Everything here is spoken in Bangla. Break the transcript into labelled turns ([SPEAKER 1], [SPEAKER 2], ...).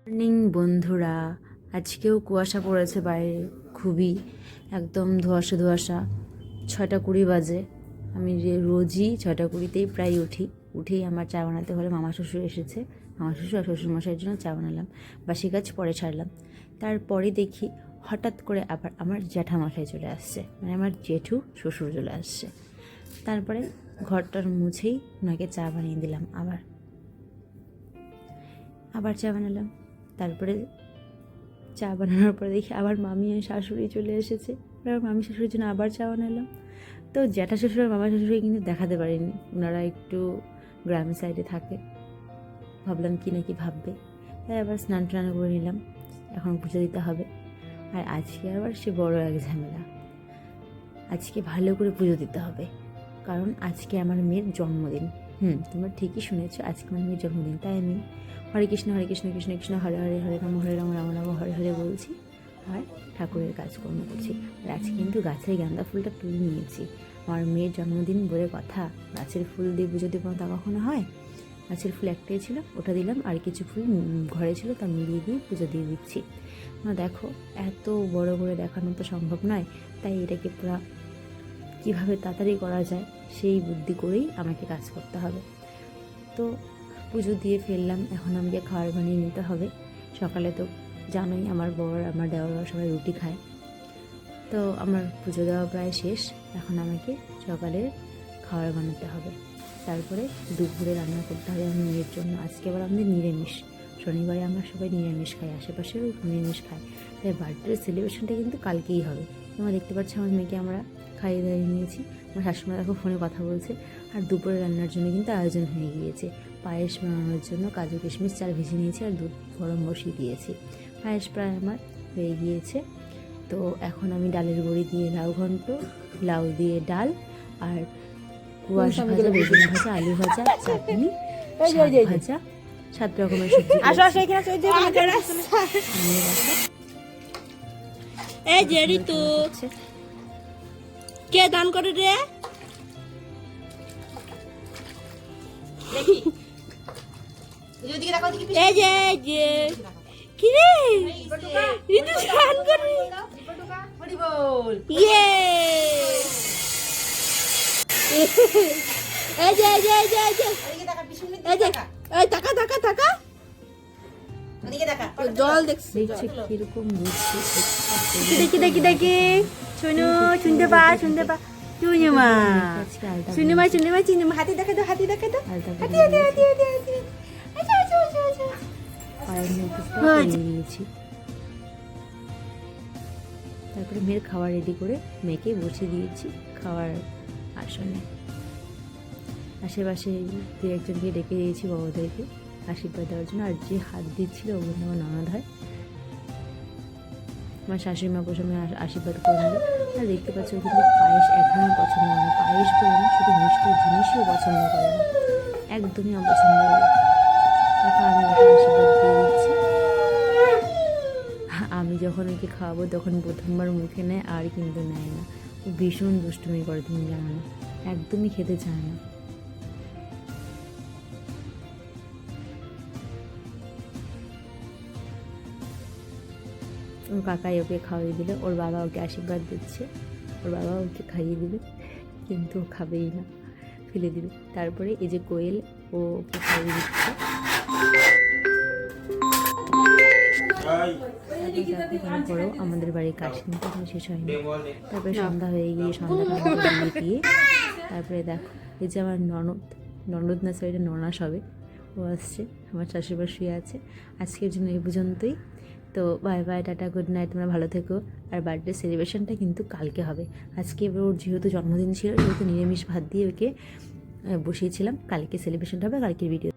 [SPEAKER 1] মর্নিং বন্ধুরা, আজকেও কুয়াশা পড়েছে বাইরে, খুবই একদম ধোঁয়াশা ধোঁয়াশা। 6:20 বাজে। আমি রোজই 6:20তেই প্রায় উঠেই আমার চা বানাতে হলে মামা শ্বশুর এসেছে। মামা শ্বশুর আর শ্বশুরমশাইয়ের জন্য চা বানালাম, বাসি কাজ পরে ছাড়লাম। তারপরে দেখি হঠাৎ করে আবার আমার জ্যাঠামশাই চলে আসছে, মানে আমার জেঠু শ্বশুর চলে আসছে। তারপরে ঘরটার মুছেই ওনাকে চা বানিয়ে দিলাম, আবার চা বানালাম। তারপরে চা বানানোর পরে দেখি আবার মামি আর শাশুড়ি চলে এসেছে, এবার মামি শাশুড়ির জন্য আবার চা বানালাম। তো জ্যাঠা শ্বশুর আর মামা শাশুড়ি কিন্তু দেখাতে পারিনি, ওনারা একটু গ্রামের সাইডে থাকে। ভাবলাম কি নাকি ভাববে, তাই আবার স্নান টান করে নিলাম। এখন পুজো দিতে হবে। আর আজকে আবার সে বড় এক ঝামেলা, আজকে ভালো করে পুজো দিতে হবে, কারণ আজকে আমার মেয়ের জন্মদিন। তোমরা ঠিকই শুনেছো, আজকে আমার মেয়ের জন্মদিন। তাই আমি হরে কৃষ্ণ কৃষ্ণ কৃষ্ণ হরে হরে, হরে রাম রাম রাম হরে হরে বলছি, আর ঠাকুরের কাজকর্ম করছি। আর আজকে কিন্তু গাছের গাঁদা ফুলটা তুলে নিয়েছি। আমার মেয়ের জন্মদিন বলে কথা, গাছের ফুল দিয়ে পুজো দেবো তা কখনো হয়? গাছের ফুল একটাই ছিল, ওটা দিলাম, আর কিছু ফুল ঘরে ছিল তা মিলিয়ে দিয়ে পুজো দিয়ে দিচ্ছি। দেখো, এত বড় করে দেখানো তো সম্ভব নয়, তাই এটাকে পুরো কীভাবে তাড়াতাড়ি করা যায় সেই বুদ্ধি করেই আমাকে কাজ করতে হবে। তো পুজো দিয়ে ফেললাম, এখন আমাকে খাবার বানিয়ে নিতে হবে। সকালে তো জানোই আমার বর আমার দেওয়ারা সবাই রুটি খায়, তো আমার পুজো দেওয়া প্রায় শেষ। এখন আমাকে সকালে খাবার বানাতে হবে, তারপরে দুপুরে রান্না করতে হবে আমার মেয়ের জন্য। আজকে আবার আমাদের নিরামিষ, শনিবারে আমরা সবাই নিরামিষ খাই, আশেপাশেও নিরামিষ খাই, তাই বার্থডে সেলিব্রেশনটা কিন্তু কালকেই হবে। তোমরা দেখতে পাচ্ছ আমার মেয়েকে আমরা খাইয়ে দাঁড়িয়ে নিয়েছি। আমার শাশুড়ি দেখো ফোনে কথা বলছে। আর দুপুরে রান্নার জন্য কিন্তু আয়োজন হয়ে গিয়েছে। পায়েস বানানোর জন্য কাজু কিশমিশ চাল ভেজে নিয়েছি আর দুধ গরম বসিয়ে দিয়েছি। পায়েস প্রায় আমার হয়ে গিয়েছে। তো এখন আমি ডালের বড়ি দিয়ে লাউ ঘন্ট, লাউ দিয়ে ডাল, আর কুয়াশা ভাজা, বেগুন ভাজা, আলু ভাজা, চাটনি, ভাজা, 7 রকমের সবজি।
[SPEAKER 2] কে দান করে রে? এই যে কি রে ঋতু দান করে। ইয়ে এই যে টাকা জল দেখছি
[SPEAKER 1] কিরকম বুঝছি,
[SPEAKER 2] দেখি শুনতে পা চুনুমা হাতি দেখে তো
[SPEAKER 1] তারপরে মেয়ের খাবার রেডি করে মেয়েকে বসিয়ে দিয়েছি খাওয়ার আসনে। আশেপাশে দু একজনকে ডেকে দিয়েছি, বাবাদেরকে আশীর্বাদ দেওয়ার জন্য। আর যে হাত দিচ্ছিল ওগুলো আমার ননদ হয়, আমার শাশুড়ি মা প্রথমে আশীর্বাদ করে নিল। আর দেখতে পাচ্ছ কিন্তু পায়েস একদমই পছন্দ করে না, পায়েস করে না শুধু মিষ্টি জিনিসও পছন্দ করে না, একদমই অপছন্দ করে। তখন আমি ওকে আশীর্বাদ দিয়ে দিচ্ছি। আমি যখন ওকে খাওয়াবো তখন প্রথমবার মুখে নেয়, আর কিন্তু নেয় না। ও ভীষণ দুষ্টুমি করে, তুমি জানো না, একদমই খেতে চায় না। ওর কাকাই ওকে খাওয়াই দিল, ওর বাবা ওকে আশীর্বাদ দিচ্ছে, ওর বাবা ওকে খাইয়ে দিবে, কিন্তু ও খাবেই না, ফেলে দিবে। তারপরে এই যে কোয়েল, ও ওকে খাইয়ে দিচ্ছে। তারপরেও আমাদের বাড়ির কাজ কিন্তু এখন শেষ হয়নি। তারপরে সন্ধ্যা হয়ে গিয়ে সন্ধ্যা দিয়ে তারপরে দেখো এই যে আমার ননদ না সরি ননা সবে, ও আসছে, আমার শাশুড়ি শুয়ে আছে। আজকের জন্য এই পর্যন্তই। তো bye bye, tata, good night, তোমরা ভালো থেকো। আর বার্থডে সেলিব্রেশনটা কিন্তু কালকে হবে। আজকে ওর যেহেতু জন্মদিন ছিল সেহেতু নিরামিষ ভাত দিয়ে ওকে বসিয়েছিলাম, কালকে সেলিব্রেশনটা হবে, কালকের ভিডিও।